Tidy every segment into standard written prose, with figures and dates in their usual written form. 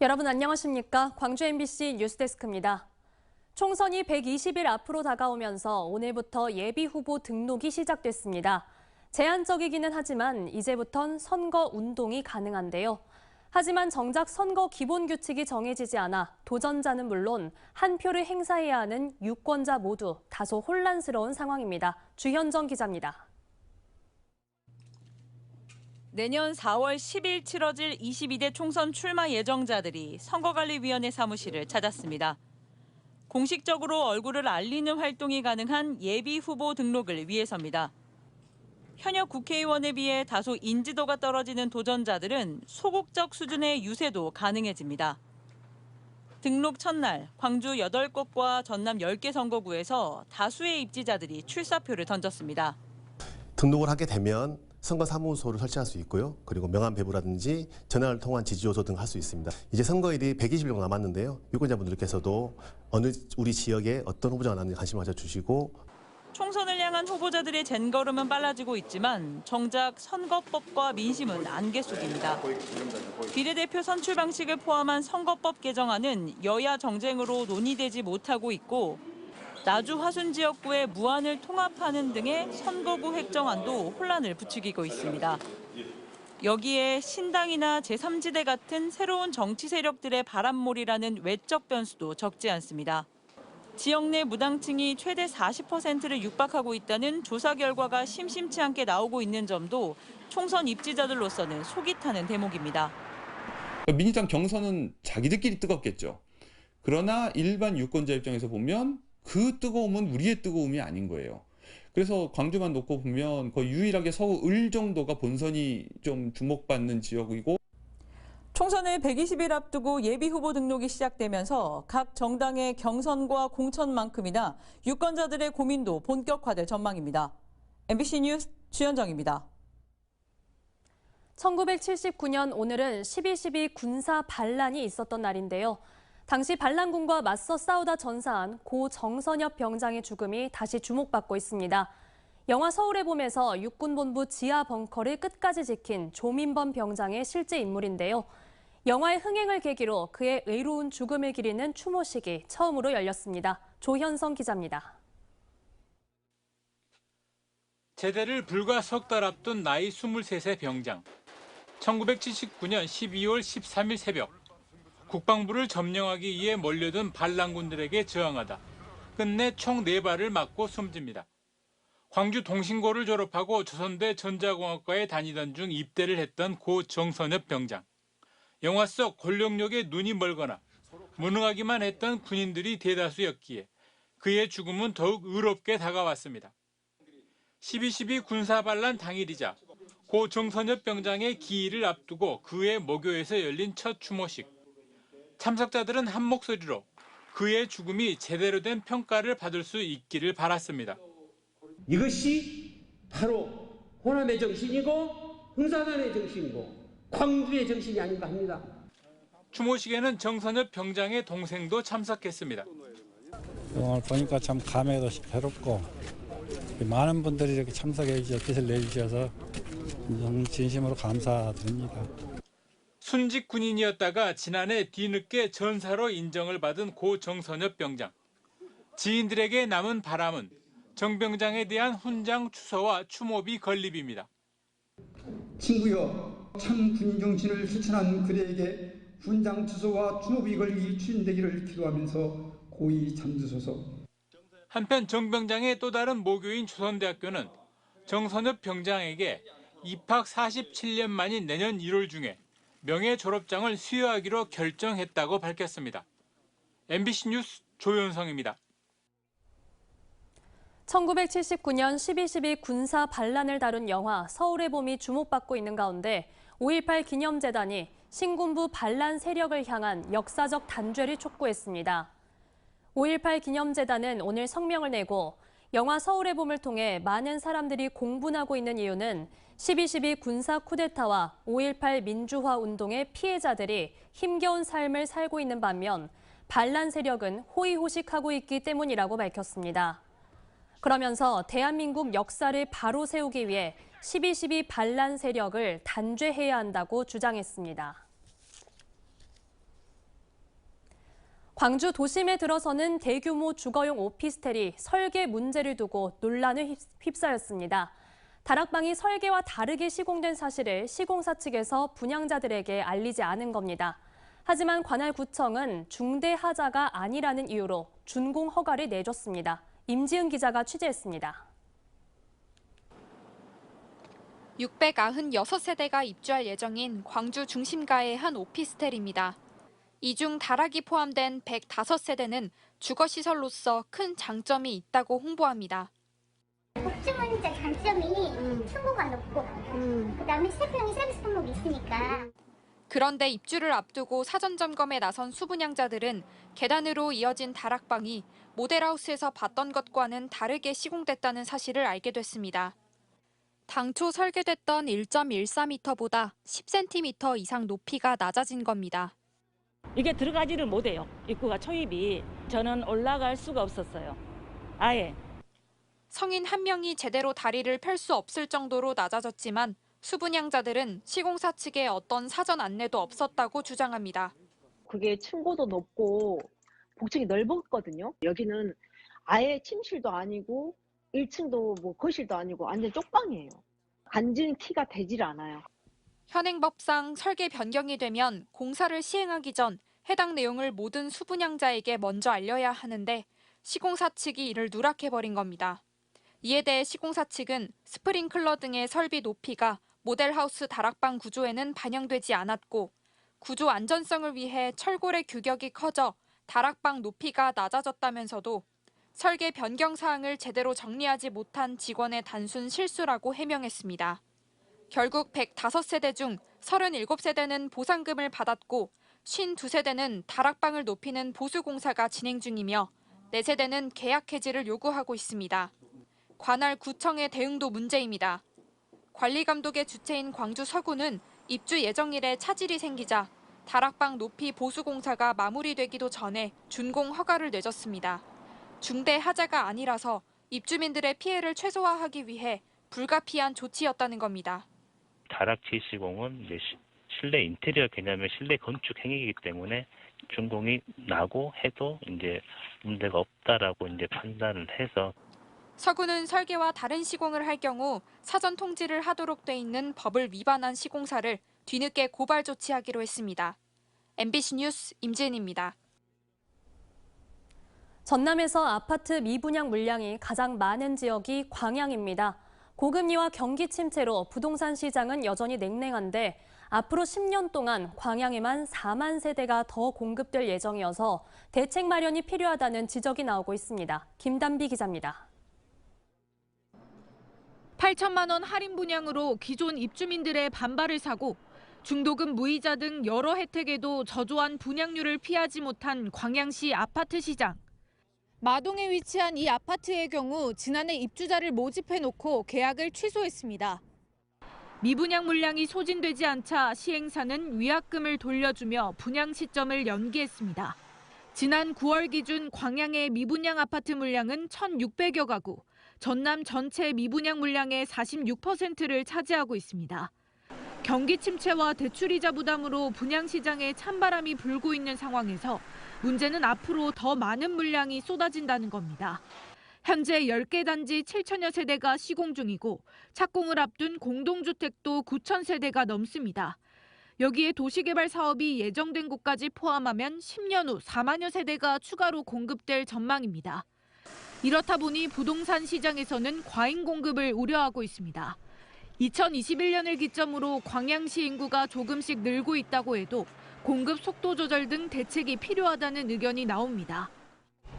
여러분 안녕하십니까? 광주 MBC 뉴스데스크입니다. 총선이 120일 앞으로 다가오면서 오늘부터 예비후보 등록이 시작됐습니다. 제한적이기는 하지만 이제부턴 선거 운동이 가능한데요. 하지만 정작 선거 기본 규칙이 정해지지 않아 도전자는 물론 한 표를 행사해야 하는 유권자 모두 다소 혼란스러운 상황입니다. 주현정 기자입니다. 내년 4월 10일 치러질 22대 총선 출마 예정자들이 선거관리위원회 사무실을 찾았습니다. 공식적으로 얼굴을 알리는 활동이 가능한 예비후보 등록을 위해서입니다. 현역 국회의원에 비해 다소 인지도가 떨어지는 도전자들은 소극적 수준의 유세도 가능해집니다. 등록 첫날 광주 8곳과 전남 10개 선거구에서 다수의 입지자들이 출사표를 던졌습니다. 등록을 하게 되면 선거사무소를 설치할 수 있고요. 그리고 명함 배부라든지 전화를 통한 지지요소 등 할 수 있습니다. 이제 선거일이 120일 정도 남았는데요. 유권자분들께서도 우리 지역에 어떤 후보자가 나왔는지 관심을 가져주시고 총선을 향한 후보자들의 젠걸음은 빨라지고 있지만 정작 선거법과 민심은 안개 속입니다. 비례대표 선출 방식을 포함한 선거법 개정안은 여야 정쟁으로 논의되지 못하고 있고 나주 화순 지역구의 무안을 통합하는 등의 선거구 획정안도 혼란을 부추기고 있습니다. 여기에 신당이나 제3지대 같은 새로운 정치 세력들의 바람몰이라는 외적 변수도 적지 않습니다. 지역 내 무당층이 최대 40%를 육박하고 있다는 조사 결과가 심심치 않게 나오고 있는 점도 총선 입지자들로서는 속이 타는 대목입니다. 민주당 경선은 자기들끼리 뜨겁겠죠. 그러나 일반 유권자 입장에서 보면 그 뜨거움은 우리의 뜨거움이 아닌 거예요. 그래서 광주만 놓고 보면 거의 유일하게 서울 을 정도가 본선이 좀 주목받는 지역이고 총선을 120일 앞두고 예비후보 등록이 시작되면서 각 정당의 경선과 공천만큼이나 유권자들의 고민도 본격화될 전망입니다. MBC 뉴스 주현정입니다. 1979년 오늘은 12.12 군사 반란이 있었던 날인데요. 당시 반란군과 맞서 싸우다 전사한 고 정선엽 병장의 죽음이 다시 주목받고 있습니다. 영화 서울의 봄에서 육군본부 지하 벙커를 끝까지 지킨 조민범 병장의 실제 인물인데요. 영화의 흥행을 계기로 그의 의로운 죽음을 기리는 추모식이 처음으로 열렸습니다. 조현성 기자입니다. 제대를 불과 석 달 앞둔 나이 23세 병장. 1979년 12월 13일 새벽. 국방부를 점령하기 위해 몰려든 반란군들에게 저항하다 끝내 총 4발을 맞고 숨집니다. 광주 동신고를 졸업하고 조선대 전자공학과에 다니던 중 입대를 했던 고 정선엽 병장. 영화 속 권력력에 눈이 멀거나 무능하기만 했던 군인들이 대다수였기에 그의 죽음은 더욱 의롭게 다가왔습니다. 12.12 군사반란 당일이자 고 정선엽 병장의 기일을 앞두고 그의 모교에서 열린 첫 추모식. 참석자들은 한 목소리로 그의 죽음이 제대로 된 평가를 받을 수 있기를 바랐습니다. 이것이 바로 호남의 정신이고 흥사단의 정신이고 광주의 정신이 아닌가 합니다. 추모식에는 정선엽 병장의 동생도 참석했습니다. 오늘 보니까 참 감회도 새롭고 많은 분들이 이렇게 참석해 주셔서 뜻을 내주셔서 진심으로 감사드립니다. 순직 군인이었다가 지난해 뒤늦게 전사로 인정을 받은 고 정선엽 병장. 지인들에게 남은 바람은 정 병장에 대한 훈장 추서와 추모비 건립입니다. 친구여, 참 군인 정신을 실천한 그대에게 훈장 추서와 추모비 건립이 추진되기를 기도하면서 고이 잠드소서. 한편 정 병장의 또 다른 모교인 조선대학교는 정선엽 병장에게 입학 47년 만인 내년 1월 중에 명예 졸업장을 수여하기로 결정했다고 밝혔습니다. MBC 뉴스 조현성입니다. 1979년 12.12 군사 반란을 다룬 영화 서울의 봄이 주목받고 있는 가운데 5.18 기념재단이 신군부 반란 세력을 향한 역사적 단죄를 촉구했습니다. 5.18 기념재단은 오늘 성명을 내고 영화 서울의 봄을 통해 많은 사람들이 공분하고 있는 이유는 12.12 군사 쿠데타와 5.18 민주화 운동의 피해자들이 힘겨운 삶을 살고 있는 반면 반란 세력은 호의호식하고 있기 때문이라고 밝혔습니다. 그러면서 대한민국 역사를 바로 세우기 위해 12.12 반란 세력을 단죄해야 한다고 주장했습니다. 광주 도심에 들어서는 대규모 주거용 오피스텔이 설계 문제를 두고 논란을 휩싸였습니다. 다락방이 설계와 다르게 시공된 사실을 시공사 측에서 분양자들에게 알리지 않은 겁니다. 하지만 관할구청은 중대하자가 아니라는 이유로 준공 허가를 내줬습니다. 임지은 기자가 취재했습니다. 696세대가 입주할 예정인 광주 중심가의 한 오피스텔입니다. 이 중 다락이 포함된 105세대는 주거시설로서 큰 장점이 있다고 홍보합니다. 복지문자 장점이 층고가 높고 그다음에 세평이 서비스 품목이 있으니까. 그런데 입주를 앞두고 사전 점검에 나선 수분양자들은 계단으로 이어진 다락방이 모델하우스에서 봤던 것과는 다르게 시공됐다는 사실을 알게 됐습니다. 당초 설계됐던 1.14m보다 10cm 이상 높이가 낮아진 겁니다. 이게 들어가지를 못해요. 입구가 초입이. 저는 올라갈 수가 없었어요. 아예. 성인 한 명이 제대로 다리를 펼 수 없을 정도로 낮아졌지만 수분양자들은 시공사 측에 어떤 사전 안내도 없었다고 주장합니다. 그게 층고도 높고 복층이 넓었거든요. 여기는 아예 침실도 아니고 1층도 뭐 거실도 아니고 완전 쪽방이에요. 앉은 티가 되질 않아요. 현행법상 설계 변경이 되면 공사를 시행하기 전 해당 내용을 모든 수분양자에게 먼저 알려야 하는데 시공사 측이 이를 누락해버린 겁니다. 이에 대해 시공사 측은 스프링클러 등의 설비 높이가 모델하우스 다락방 구조에는 반영되지 않았고 구조 안전성을 위해 철골의 규격이 커져 다락방 높이가 낮아졌다면서도 설계 변경 사항을 제대로 정리하지 못한 직원의 단순 실수라고 해명했습니다. 결국 105세대 중 37세대는 보상금을 받았고 52세대는 다락방을 높이는 보수공사가 진행 중이며 4세대는 계약 해지를 요구하고 있습니다. 관할구청의 대응도 문제입니다. 관리감독의 주체인 광주 서구는 입주 예정일에 차질이 생기자 다락방 높이 보수공사가 마무리되기도 전에 준공 허가를 내줬습니다. 중대하자가 아니라서 입주민들의 피해를 최소화하기 위해 불가피한 조치였다는 겁니다. 다락지 시공은 이제 실내 인테리어 개념의 실내 건축 행위이기 때문에 준공이 나고 해도 이제 문제가 없다라고 이제 판단을 해서 서구는 설계와 다른 시공을 할 경우 사전 통지를 하도록 돼 있는 법을 위반한 시공사를 뒤늦게 고발 조치하기로 했습니다. MBC 뉴스 임지은입니다. 전남에서 아파트 미분양 물량이 가장 많은 지역이 광양입니다. 고금리와 경기 침체로 부동산 시장은 여전히 냉랭한데 앞으로 10년 동안 광양에만 4만 세대가 더 공급될 예정이어서 대책 마련이 필요하다는 지적이 나오고 있습니다. 김단비 기자입니다. 8천만 원 할인 분양으로 기존 입주민들의 반발을 사고 중도금 무이자 등 여러 혜택에도 저조한 분양률을 피하지 못한 광양시 아파트 시장. 마동에 위치한 이 아파트의 경우 지난해 입주자를 모집해놓고 계약을 취소했습니다. 미분양 물량이 소진되지 않자 시행사는 위약금을 돌려주며 분양 시점을 연기했습니다. 지난 9월 기준 광양의 미분양 아파트 물량은 1,600여 가구, 전남 전체 미분양 물량의 46%를 차지하고 있습니다. 경기 침체와 대출이자 부담으로 분양 시장에 찬바람이 불고 있는 상황에서 문제는 앞으로 더 많은 물량이 쏟아진다는 겁니다. 현재 10개 단지 7천여 세대가 시공 중이고 착공을 앞둔 공동주택도 9천 세대가 넘습니다. 여기에 도시개발 사업이 예정된 곳까지 포함하면 10년 후 4만여 세대가 추가로 공급될 전망입니다. 이렇다 보니 부동산 시장에서는 과잉 공급을 우려하고 있습니다. 2021년을 기점으로 광양시 인구가 조금씩 늘고 있다고 해도 공급 속도 조절 등 대책이 필요하다는 의견이 나옵니다.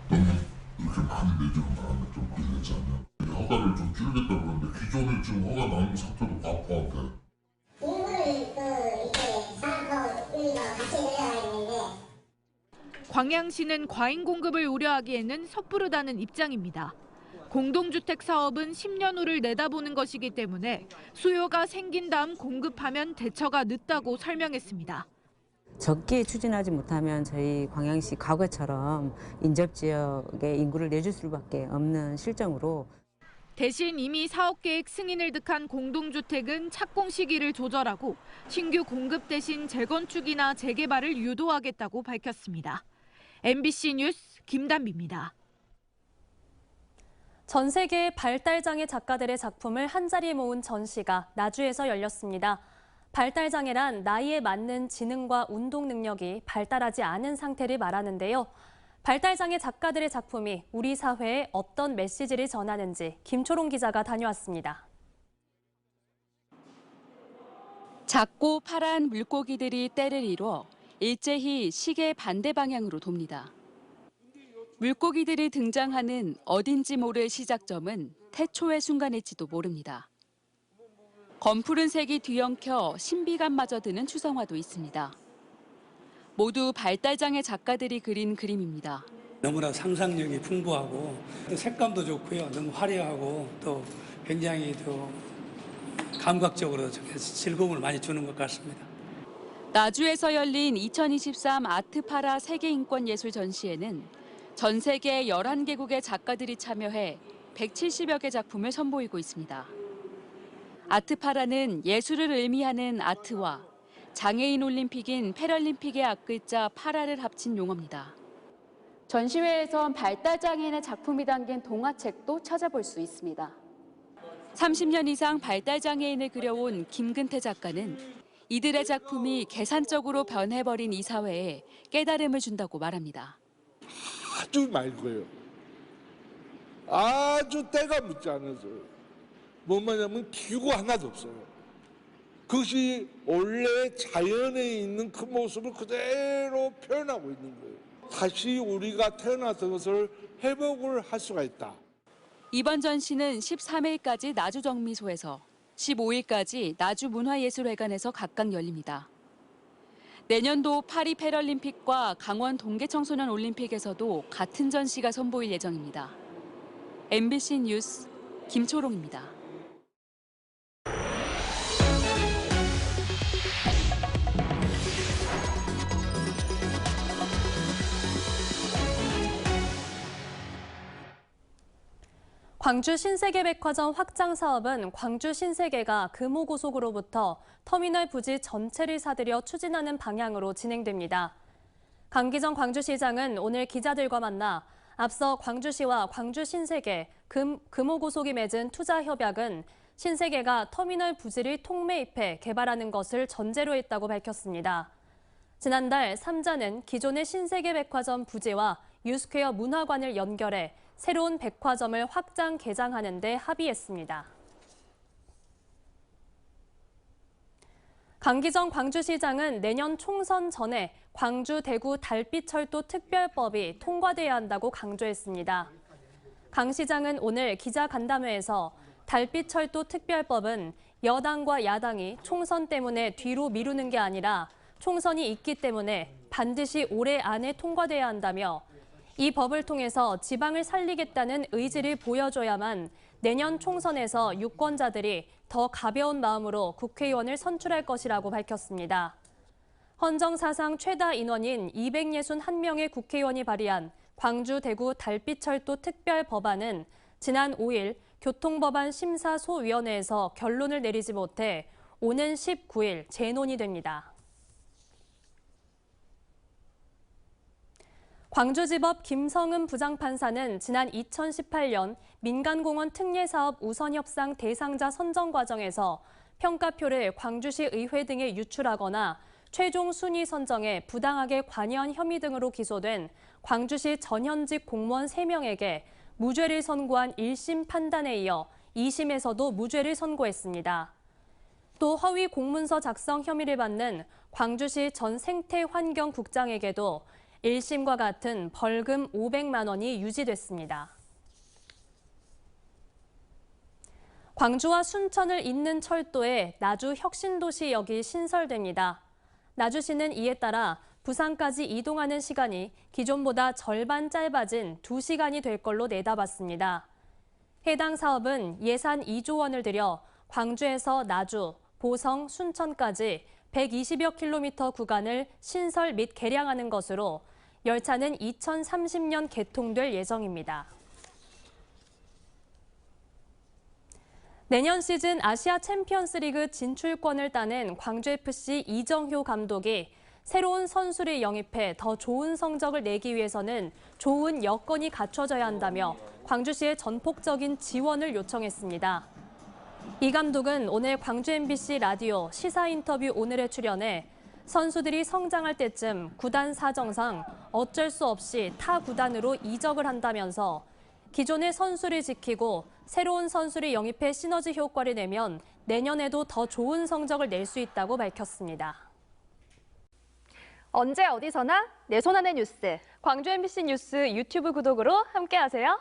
이렇게 많이 내주는 바람에 좀 그러지 않냐. 허가를 좀 줄이겠다 그러는데 기존에 지금 허가 나온 사태도 다 포함돼. 광양시는 과잉 공급을 우려하기에는 섣부르다는 입장입니다. 공동주택 사업은 10년 후를 내다보는 것이기 때문에 수요가 생긴 다음 공급하면 대처가 늦다고 설명했습니다. 적게 추진하지 못하면 저희 광양시 과거처럼 인접지역에 인구를 내줄 수밖에 없는 실정으로 대신 이미 사업계획 승인을 득한 공동주택은 착공 시기를 조절하고 신규 공급 대신 재건축이나 재개발을 유도하겠다고 밝혔습니다. MBC 뉴스 김단비입니다. 전 세계의 발달장애 작가들의 작품을 한자리에 모은 전시가 나주에서 열렸습니다. 발달장애란 나이에 맞는 지능과 운동 능력이 발달하지 않은 상태를 말하는데요. 발달장애 작가들의 작품이 우리 사회에 어떤 메시지를 전하는지 김초롱 기자가 다녀왔습니다. 작고 파란 물고기들이 때를 이뤄 일제히 시계 반대 방향으로 돕니다. 물고기들이 등장하는 어딘지 모를 시작점은 태초의 순간일지도 모릅니다. 검푸른 색이 뒤엉켜 신비감마저 드는 추성화도 있습니다. 모두 발달장애 작가들이 그린 그림입니다. 너무나 상상력이 풍부하고 또 색감도 좋고요. 너무 화려하고 또 굉장히 또 감각적으로 즐거움을 많이 주는 것 같습니다. 나주에서 열린 2023 아트파라 세계인권예술 전시회는 전 세계 11개국의 작가들이 참여해 170여 개 작품을 선보이고 있습니다. 아트파라는 예술을 의미하는 아트와 장애인 올림픽인 패럴림픽의 앞글자 파라를 합친 용어입니다. 전시회에선 발달장애인의 작품이 담긴 동화책도 찾아볼 수 있습니다. 30년 이상 발달장애인을 그려온 김근태 작가는 이들의 작품이 계산적으로 변해버린 이 사회에 깨달음을 준다고 말합니다. 아주 맑아요. 아주 때가 묻지 않아서요. 뭐냐면 기구가 하나도 없어요. 그것이 원래 자연에 있는 그 모습을 그대로 표현하고 있는 거예요. 다시 우리가 태어났던 것을 회복을 할 수가 있다. 이번 전시는 13일까지 나주정미소에서 15일까지 나주문화예술회관에서 각각 열립니다. 내년도 파리 패럴림픽과 강원 동계청소년 올림픽에서도 같은 전시가 선보일 예정입니다. MBC 뉴스 김초롱입니다. 광주 신세계백화점 확장 사업은 광주 신세계가 금호고속으로부터 터미널 부지 전체를 사들여 추진하는 방향으로 진행됩니다. 강기정 광주시장은 오늘 기자들과 만나 앞서 광주시와 광주 신세계, 금호고속이 맺은 투자 협약은 신세계가 터미널 부지를 통매입해 개발하는 것을 전제로 했다고 밝혔습니다. 지난달 3자는 기존의 신세계백화점 부지와 유스퀘어 문화관을 연결해 새로운 백화점을 확장 개장하는 데 합의했습니다. 강기정 광주시장은 내년 총선 전에 광주 대구 달빛철도 특별법이 통과돼야 한다고 강조했습니다. 강 시장은 오늘 기자간담회에서 달빛철도 특별법은 여당과 야당이 총선 때문에 뒤로 미루는 게 아니라 총선이 있기 때문에 반드시 올해 안에 통과돼야 한다며 이 법을 통해서 지방을 살리겠다는 의지를 보여줘야만 내년 총선에서 유권자들이 더 가벼운 마음으로 국회의원을 선출할 것이라고 밝혔습니다. 헌정 사상 최다 인원인 261명의 국회의원이 발의한 광주 대구 달빛철도 특별법안은 지난 5일 교통법안 심사소위원회에서 결론을 내리지 못해 오는 19일 재논의 됩니다. 광주지법 김성은 부장판사는 지난 2018년 민간공원 특례사업 우선협상 대상자 선정 과정에서 평가표를 광주시 의회 등에 유출하거나 최종 순위 선정에 부당하게 관여한 혐의 등으로 기소된 광주시 전현직 공무원 3명에게 무죄를 선고한 1심 판단에 이어 2심에서도 무죄를 선고했습니다. 또 허위 공문서 작성 혐의를 받는 광주시 전 생태환경국장에게도 1심과 같은 벌금 500만 원이 유지됐습니다. 광주와 순천을 잇는 철도에 나주 혁신도시역이 신설됩니다. 나주시는 이에 따라 부산까지 이동하는 시간이 기존보다 절반 짧아진 2시간이 될 걸로 내다봤습니다. 해당 사업은 예산 2조 원을 들여 광주에서 나주, 보성, 순천까지 120여 킬로미터 구간을 신설 및 개량하는 것으로 열차는 2030년 개통될 예정입니다. 내년 시즌 아시아 챔피언스리그 진출권을 따낸 광주FC 이정효 감독이 새로운 선수를 영입해 더 좋은 성적을 내기 위해서는 좋은 여건이 갖춰져야 한다며 광주시에 전폭적인 지원을 요청했습니다. 이 감독은 오늘 광주 MBC 라디오 시사 인터뷰 오늘에 출연해 선수들이 성장할 때쯤 구단 사정상 어쩔 수 없이 타 구단으로 이적을 한다면서 기존의 선수를 지키고 새로운 선수를 영입해 시너지 효과를 내면 내년에도 더 좋은 성적을 낼 수 있다고 밝혔습니다. 언제 어디서나 내 손 안의 뉴스. 광주 MBC 뉴스 유튜브 구독으로 함께하세요.